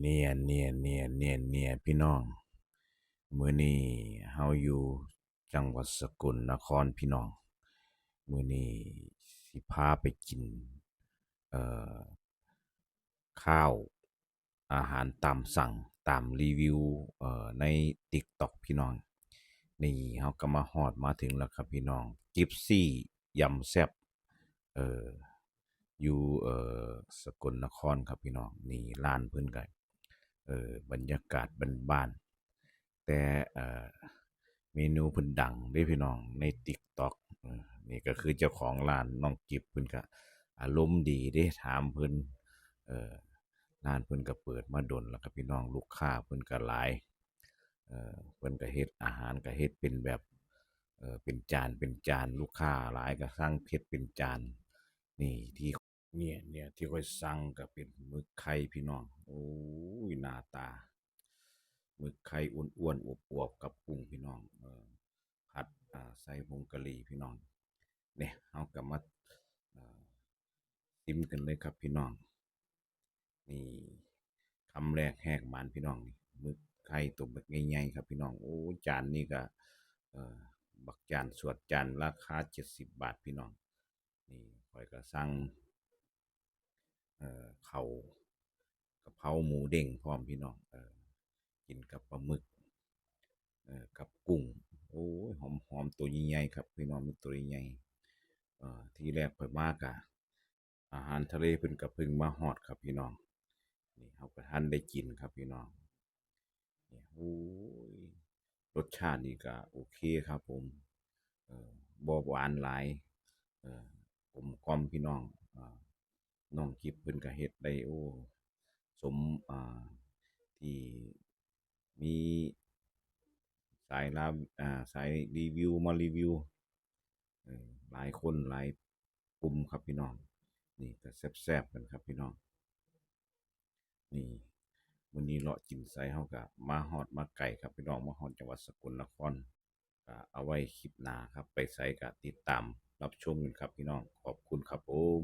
เนี่ยพี่น้องมื้อนี้เฮาอยู่จังหวัดสกลนครพี่น้องมื้อนี้สิพาไปกินเอ่อข้าวอาหารตามสั่งตามรีวิวใน TikTok พี่น้องนี่เฮาก็มาฮอดมาถึงแล้วครับพี่น้องจิปซี่ยำแซ่บเอ่ออยู่สกลนครครับพี่น้องนี่ร้านเพิ่นก็บรรยากาศบ้านๆแต่เมนูเพิ่นดังเด้พี่น้องใน TikTok นี่ก็คือเจ้าของร้านน้องกิฟเพิ่นก็อารมณ์ดีเด้ถามเพิ่นเอ่อร้านเพิ่นก็เปิดมาดนแล้วครับพี่น้องลูกค้าเพิ่นก็หลายเพิ่นก็เฮ็ดอาหารก็เฮ็ดเป็นแบบเป็นจานลูกค้าหลายก็สั่งเฮ็ดเป็นจานนี่ที่เนี่ยที่ข้อยสั่งก็เป็นหมึกไข่พี่น้องโอ้ยหน้าตาหมึกไข่อ้วนๆอวบๆกับกุ้งพี่น้องผัดใส่ผงกะหรี่พี่น้องเนี่ยเฮาก็มาเอ่อชิมกันเลยครับพี่น้องนี่คำแรกแหกหมานพี่น้องนี่หมึกไข่ตัวบักใหญ่ๆครับพี่น้องโอ้จานนี้ก็เอ่อบักจานสวดจานราคา70 บาทพี่น้องนี่ข้อยก็สั่งข้าวกะเพราหมูเด้งพร้อมพี่น้องกินกับปลาหมึกกับกุ้งโอ้ยหอมตัวใหญ่ๆครับพี่น้องมีตัวใหญ่ที่แรกเพิ่นมากะอาหารทะเลเพิ่นก็เพิ่งมาฮอดครับพี่น้องนี่เฮาก็ทันได้กินครับพี่น้องนี่โอ้ยรสชาตินี่ก็โอเคครับผมเอ่อบ่หวานหลายกลมกล่อมพี่น้องอ่าน้องกิฟเพิ่นก็เฮ็ดได้โอ้สมที่มีสายลาสายรีวิวมารีวิวหลายคนหลายกลุ่มครับพี่น้องนี่ก็แซ่บๆกันครับพี่น้องนี่วันนี้เลาะกินไซเฮาก็มาฮอดมาไก่ครับพี่น้องมาฮอดจังหวัดสกลนครก็เอาไว้คลิปหน้าครับไปไสก็ติดตามรับชมกันครับพี่น้องขอบคุณครับผม